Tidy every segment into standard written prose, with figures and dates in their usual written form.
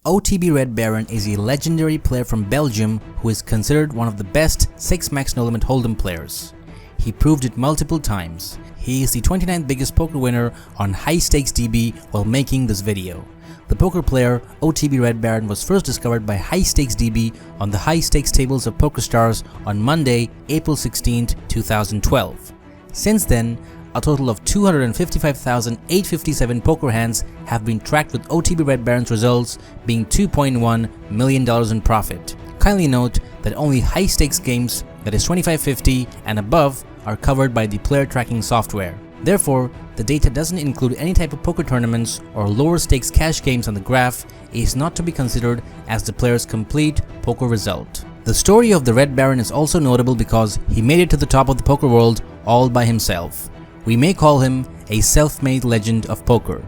OTB Red Baron is a legendary player from Belgium who is considered one of the best 6-max no-limit hold'em players. He proved it multiple times. He is the 29th biggest poker winner on High Stakes DB while making this video. The poker player OTB Red Baron was first discovered by High Stakes DB on the High Stakes tables of PokerStars on Monday, April 16, 2012. Since then, a total of 255,857 poker hands have been tracked, with OTB Red Baron's results being $2.1 million in profit. Kindly note that only high stakes games, that is 2550 and above, are covered by the player tracking software. Therefore, the data doesn't include any type of poker tournaments or lower stakes cash games on the graph is not to be considered as the player's complete poker result. The story of the Red Baron is also notable because he made it to the top of the poker world all by himself. We may call him a self-made legend of poker.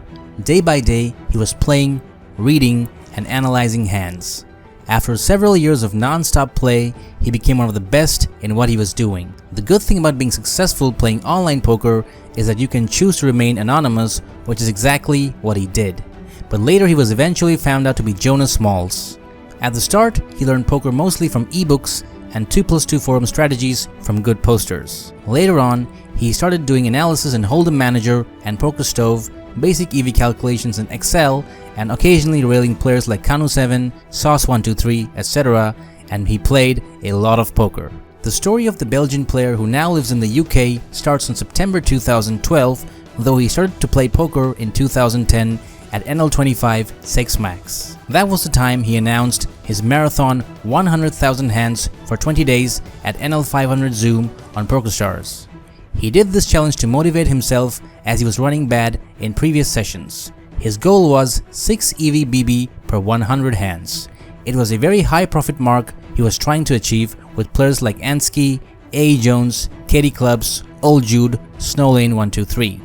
Day by day, he was playing, reading, and analyzing hands. After several years of non-stop play, he became one of the best in what he was doing. The good thing about being successful playing online poker is that you can choose to remain anonymous, which is exactly what he did. But later he was eventually found out to be Jonas Mols. At the start, he learned poker mostly from ebooks and 2+2 forum strategies from good posters. Later on, he started doing analysis in Hold'em Manager and PokerStove, basic EV calculations in Excel, and occasionally railing players like Kanu7, Sauce123, etc., and he played a lot of poker. The story of the Belgian player who now lives in the UK starts in September 2012, though he started to play poker in 2010 at NL500 6-max. That was the time he announced his marathon 100,000 hands for 20 days at NL500 Zoom on PokerStars. He did this challenge to motivate himself as he was running bad in previous sessions. His goal was 6 EV/BB per 100 hands. It was a very high profit mark he was trying to achieve with players like Ansky, A. Jones, Katie Clubs, Old Jude, Snowlane123.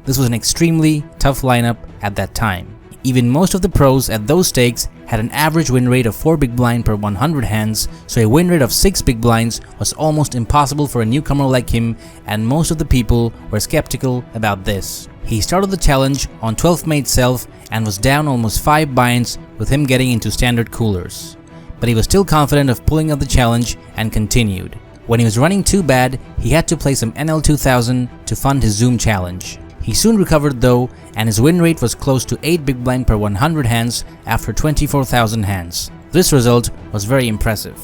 This was an extremely tough lineup at that time. Even most of the pros at those stakes had an average win rate of 4 big blind per 100 hands, so a win rate of 6 big blinds was almost impossible for a newcomer like him, and most of the people were skeptical about this. He started the challenge on 12th mate self and was down almost 5 binds with him getting into standard coolers. But he was still confident of pulling out the challenge and continued. When he was running too bad, he had to play some NL2000 to fund his Zoom challenge. He soon recovered though, and his win rate was close to 8 big blind per 100 hands after 24,000 hands. This result was very impressive.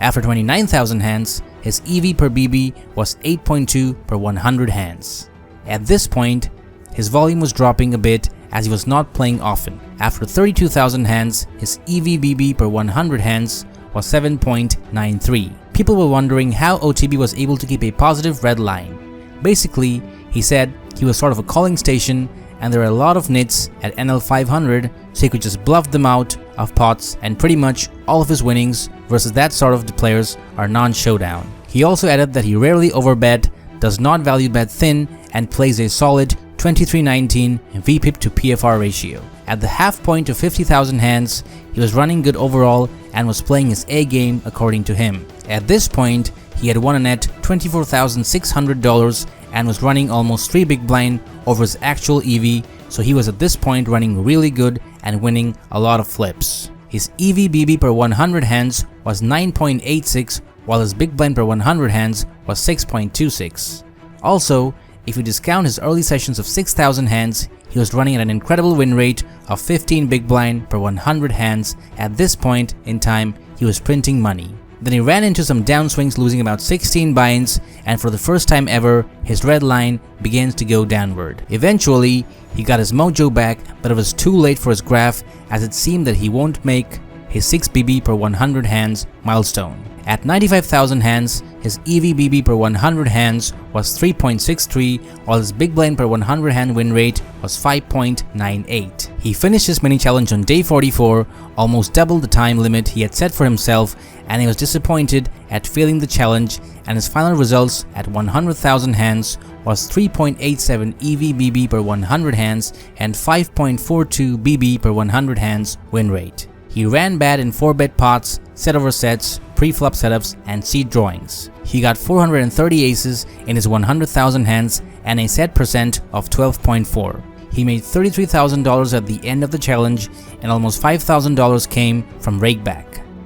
After 29,000 hands, his EV per BB was 8.2 per 100 hands. At this point, his volume was dropping a bit as he was not playing often. After 32,000 hands, his EV/BB per 100 hands was 7.93. People were wondering how OTB was able to keep a positive red line. Basically, he said he was sort of a calling station and there are a lot of nits at NL500, so he could just bluff them out of pots, and pretty much all of his winnings versus that sort of players are non-showdown. He also added that he rarely overbet, does not value bet thin, and plays a solid 23-19 VPIP to PFR ratio. At the half point of 50,000 hands, he was running good overall and was playing his A game according to him. At this point, he had won a net $24,600 and was running almost 3 big blind over his actual EV, so he was at this point running really good and winning a lot of flips. His EV/BB per 100 hands was 9.86, while his big blind per 100 hands was 6.26. Also, if you discount his early sessions of 6,000 hands, he was running at an incredible win rate of 15 big blind per 100 hands. At this point in time, he was printing money. Then he ran into some downswings, losing about 16 binds, and for the first time ever, his red line begins to go downward. Eventually, he got his mojo back, but it was too late for his graph, as it seemed that he won't make his 6 BB per 100 hands milestone. At 95,000 hands, his EV/BB per 100 hands was 3.63, while his big blind per 100 hand win rate was 5.98. He finished his mini challenge on day 44, almost double the time limit he had set for himself, and he was disappointed at failing the challenge, and his final results at 100,000 hands was 3.87 EV/BB per 100 hands and 5.42 BB per 100 hands win rate. He ran bad in 4-bet pots, set over sets, pre-flop setups and seed drawings. He got 430 aces in his 100,000 hands and a set percent of 12.4. He made $33,000 at the end of the challenge, and almost $5,000 came from rakeback.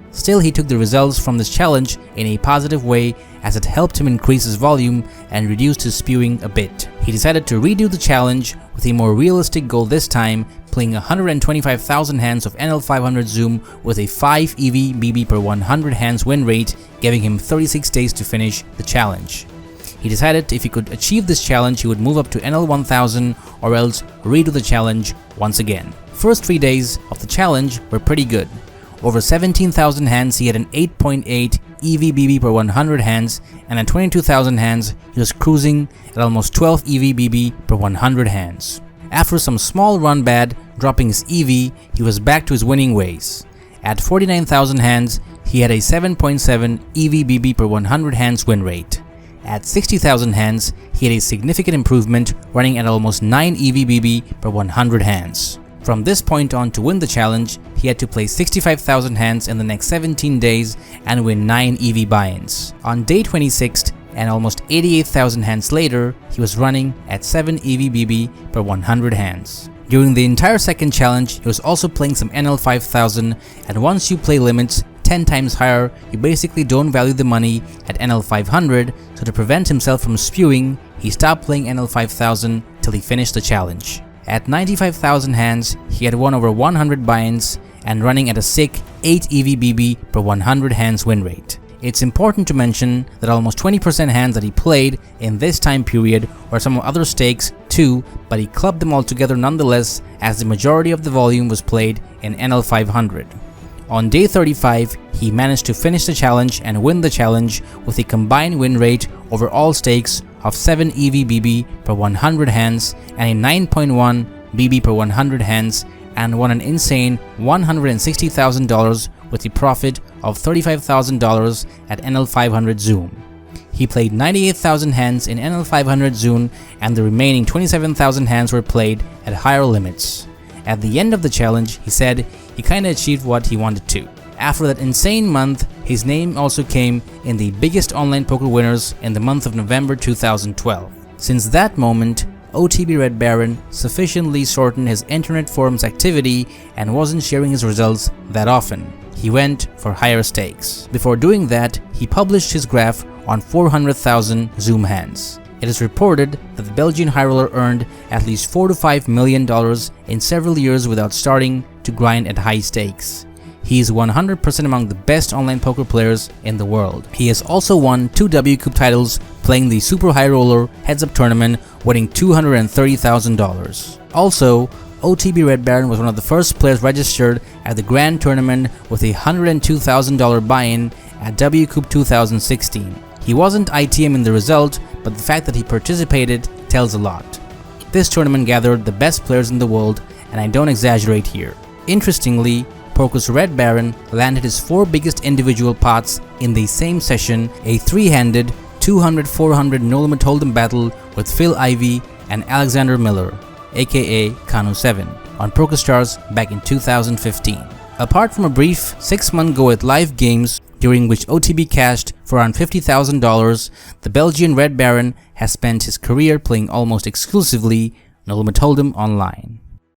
Still, he took the results from this challenge in a positive way, as it helped him increase his volume and reduced his spewing a bit. He decided to redo the challenge with a more realistic goal this time, playing 125,000 hands of NL500 Zoom with a 5 EV BB per 100 hands win rate, giving him 36 days to finish the challenge. He decided if he could achieve this challenge, he would move up to NL1000 or else redo the challenge once again. First 3 days of the challenge were pretty good. Over 17,000 hands, he had an 8.8 EV/BB per 100 hands, and at 22,000 hands, he was cruising at almost 12 EV/BB per 100 hands. After some small run bad, dropping his EV, he was back to his winning ways. At 49,000 hands, he had a 7.7 EV/BB per 100 hands win rate. At 60,000 hands, he had a significant improvement, running at almost 9 EV/BB per 100 hands. From this point on, to win the challenge, he had to play 65,000 hands in the next 17 days and win 9 EV buy-ins. On day 26th, and almost 88,000 hands later, he was running at 7 EV/BB per 100 hands. During the entire second challenge, he was also playing some NL5000, and once you play limits 10 times higher, you basically don't value the money at NL500, so to prevent himself from spewing, he stopped playing NL5000 till he finished the challenge. At 95,000 hands, he had won over 100 buy-ins and running at a sick 8 EV/BB per 100 hands win rate. It's important to mention that almost 20% hands that he played in this time period were some other stakes too, but he clubbed them all together nonetheless, as the majority of the volume was played in NL500. On day 35, he managed to finish the challenge and win the challenge with a combined win rate over all stakes of 7 EV/BB per 100 hands and a 9.1 BB per 100 hands, and won an insane $160,000 with a profit of $35,000 at NL500 Zoom. He played 98,000 hands in NL500 Zoom, and the remaining 27,000 hands were played at higher limits. At the end of the challenge, he said he kinda achieved what he wanted to. After that insane month, his name also came in the biggest online poker winners in the month of November 2012. Since that moment, OTB Red Baron sufficiently shortened his internet forums activity and wasn't sharing his results that often. He went for higher stakes. Before doing that, he published his graph on 400,000 Zoom hands. It is reported that the Belgian high roller earned at least $4 to $5 million in several years without starting to grind at high stakes. He is 100% among the best online poker players in the world. He has also won 2 W Cup titles playing the Super High Roller Heads-Up tournament, winning $230,000. Also, OTB Red Baron was one of the first players registered at the Grand Tournament with a $102,000 buy-in at W Cup 2016. He wasn't ITM in the result, but the fact that he participated tells a lot. This tournament gathered the best players in the world, and I don't exaggerate here. Interestingly, Poker's Red Baron landed his 4 biggest individual pots in the same session, a 3-handed 200-400 no limit hold'em battle with Phil Ivey and Alexander Miller, aka Kanu 7, on PokerStars back in 2015. Apart from a brief 6-month go at live games during which OTB cashed for around $50,000, the Belgian Red Baron has spent his career playing almost exclusively no limit hold'em online.